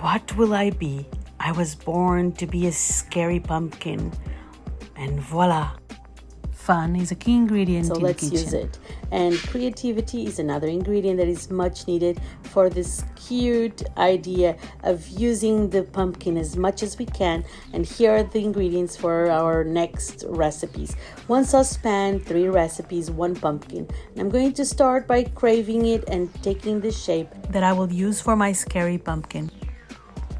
What will I be? I was born to be a scary pumpkin. And voila. Fun is a key ingredient in the kitchen. So let's use it. And creativity is another ingredient that is much needed for this cute idea of using the pumpkin as much as we can. And here are the ingredients for our next recipes. 1 saucepan, 3 recipes, 1 pumpkin. And I'm going to start by craving it and taking the shape that I will use for my scary pumpkin.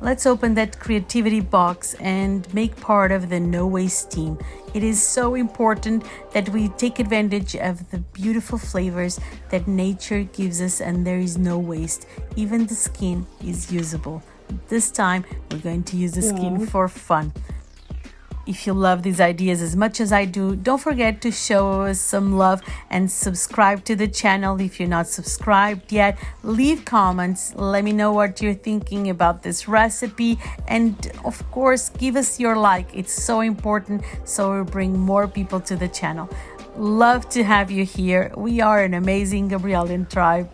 Let's open that creativity box and make part of the no waste team. It is so important that we take advantage of the beautiful flavors that nature gives us, and there is no waste. Even the skin is usable. This time we're going to use the skin for fun. If you love these ideas as much as I do, don't forget to show us some love and subscribe to the channel. If you're not subscribed yet, leave comments. Let me know what you're thinking about this recipe. And of course, give us your like. It's so important so we bring more people to the channel. Love to have you here. We are an amazing Gabrielian tribe.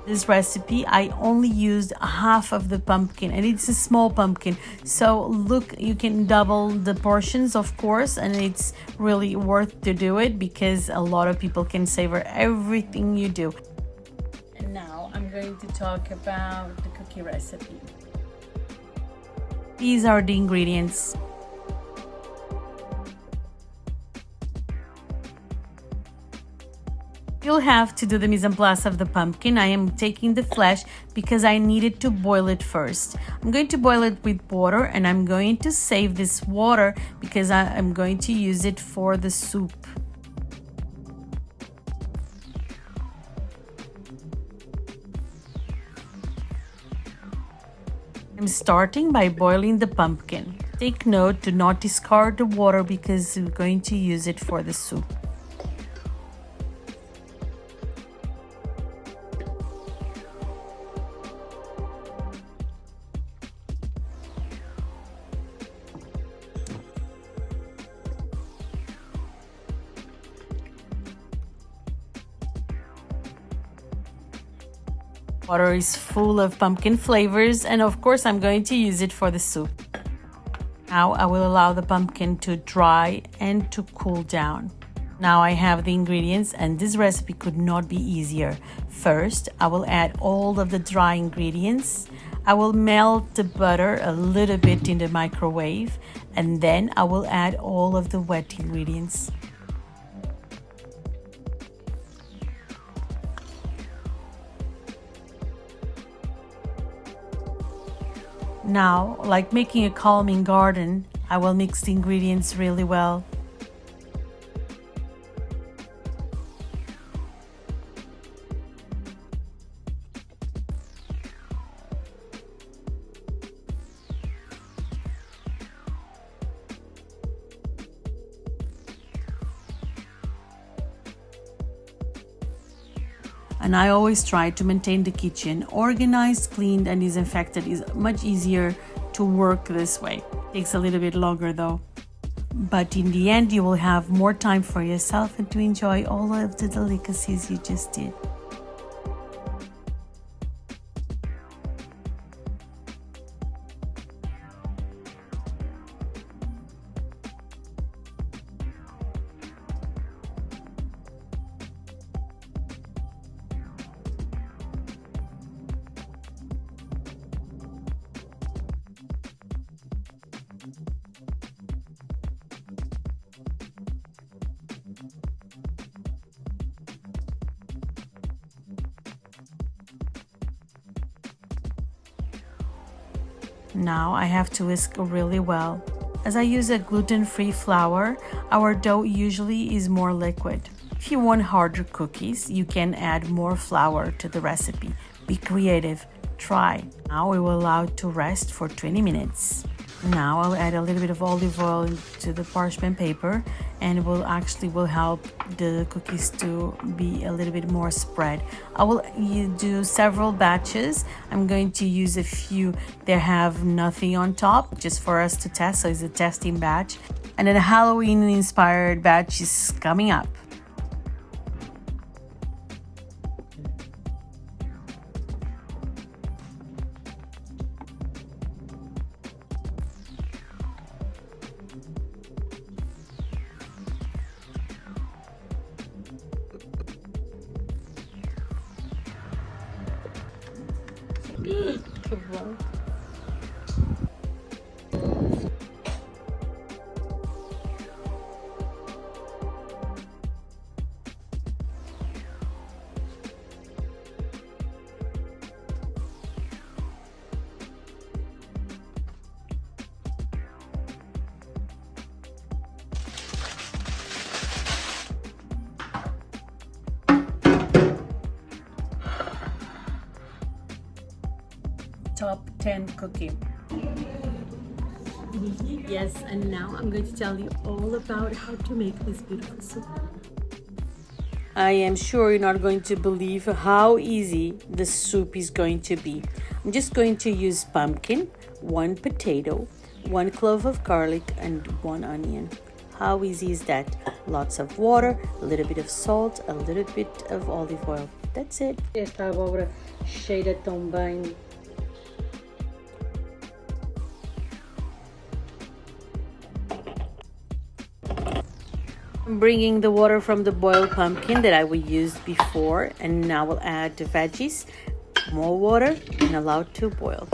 This recipe, I only used half of the pumpkin, and it's a small pumpkin. So look, you can double the portions, of course, and it's really worth to do it because a lot of people can savor everything you do. And now I'm going to talk about the cookie recipe. These are the ingredients. You'll have to do the mise en place of the pumpkin. I am taking the flesh because I needed to boil it first. I'm going to boil it with water, and I'm going to save this water because I'm going to use it for the soup. I'm starting by boiling the pumpkin. Take note to not discard the water because we're going to use it for the soup. Water is full of pumpkin flavors, and of course I'm going to use it for the soup. Now I will allow the pumpkin to dry and to cool down. Now I have the ingredients, and this recipe could not be easier. First, I will add all of the dry ingredients. I will melt the butter a little bit in the microwave, and then I will add all of the wet ingredients. Now, like making a calming garden, I will mix the ingredients really well. And I always try to maintain the kitchen organized, cleaned, and disinfected. Is much easier to work this way. Takes a little bit longer though. But in the end, you will have more time for yourself and to enjoy all of the delicacies you just did. Now I have to whisk really well. As I use a gluten-free flour, our dough usually is more liquid. If you want harder cookies, you can add more flour to the recipe. Be creative. Try. Now we will allow it to rest for 20 minutes. Now I'll add a little bit of olive oil into the parchment paper, and it will help the cookies to be a little bit more spread. I will do several batches. I'm going to use a few that have nothing on top just for us to test. So it's a testing batch. And then a Halloween inspired batch is coming up. Top 10 cookie. Yes, and now I'm going to tell you all about how to make this beautiful soup. I am sure you're not going to believe how easy the soup is going to be. I'm just going to use pumpkin, 1 potato, 1 clove of garlic, and 1 onion. How easy is that? Lots of water, a little bit of salt, a little bit of olive oil. That's it. Esta abóbora cheira tão bem. I'm bringing the water from the boiled pumpkin that I used before, and now we'll add the veggies, more water, and allow it to boil.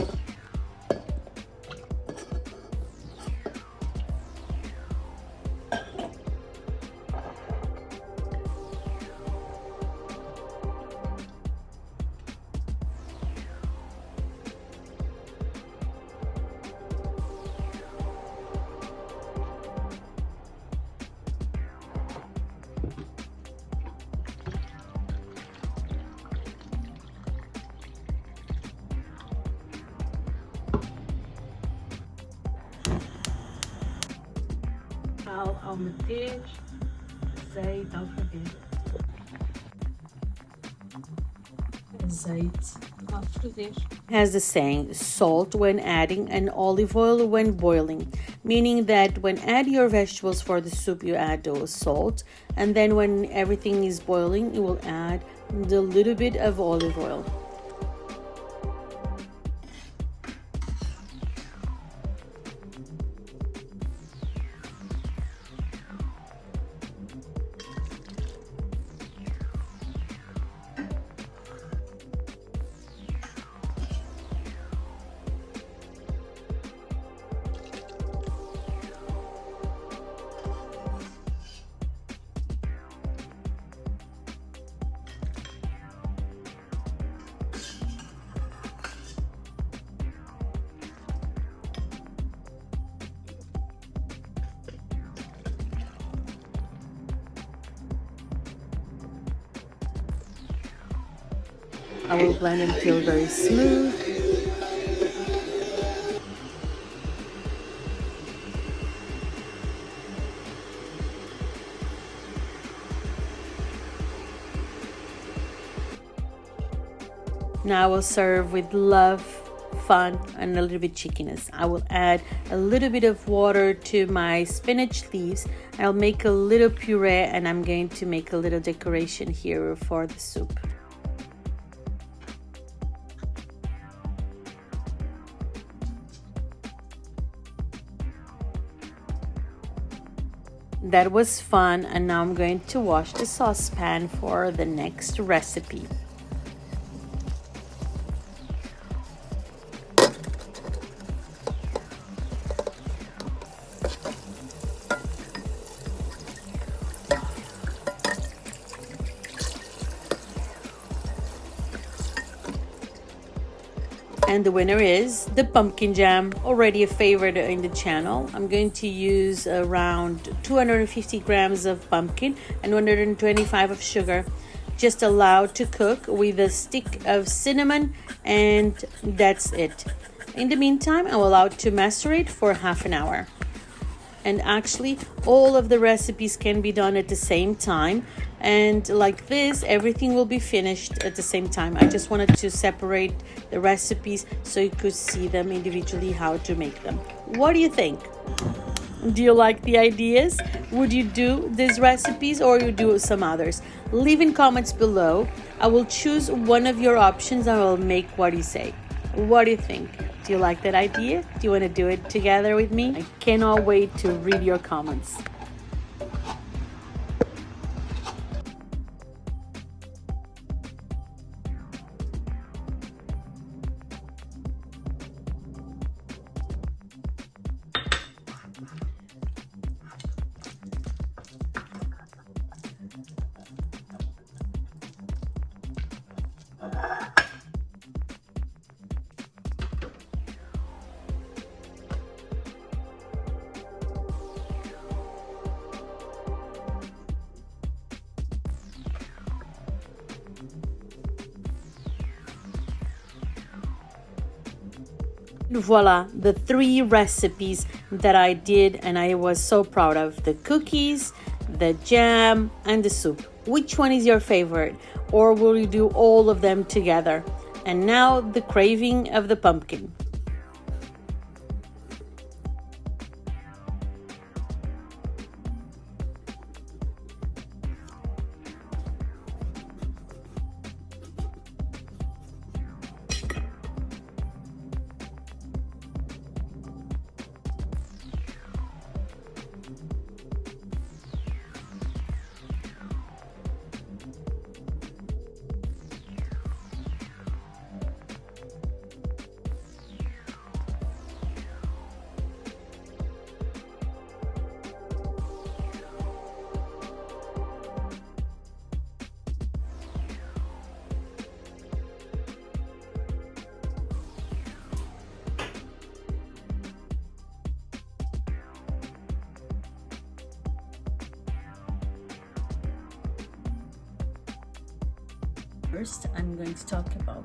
Ao meter azeite, alfabeto. Azeite, alfabeto. Has the saying, salt when adding and olive oil when boiling, meaning that when add your vegetables for the soup, you add the salt, and then when everything is boiling, you will add the little bit of olive oil. I will blend until very smooth. Now I will serve with love, fun, and a little bit chickiness. I will add a little bit of water to my spinach leaves. I'll make a little puree, and I'm going to make a little decoration here for the soup. That was fun, and now I'm going to wash the saucepan for the next recipe. And the winner is the pumpkin jam, already a favorite in the channel. I'm going to use around 250 grams of pumpkin and 125 of sugar, just allowed to cook with a stick of cinnamon, and that's it. In the meantime, I will allow it to macerate for half an hour. And actually, all of the recipes can be done at the same time. And like this, everything will be finished at the same time. I just wanted to separate the recipes so you could see them individually how to make them. What do you think? Do you like the ideas? Would you do these recipes or you do some others? Leave in comments below. I will choose one of your options and I will make what you say. What do you think? Do you like that idea? Do you want to do it together with me? I cannot wait to read your comments. Voila, the 3 recipes that I did and I was so proud of: the cookies, the jam, and the soup. Which one is your favorite? Or will you do all of them together? And now the craving of the pumpkin. First, I'm going to talk about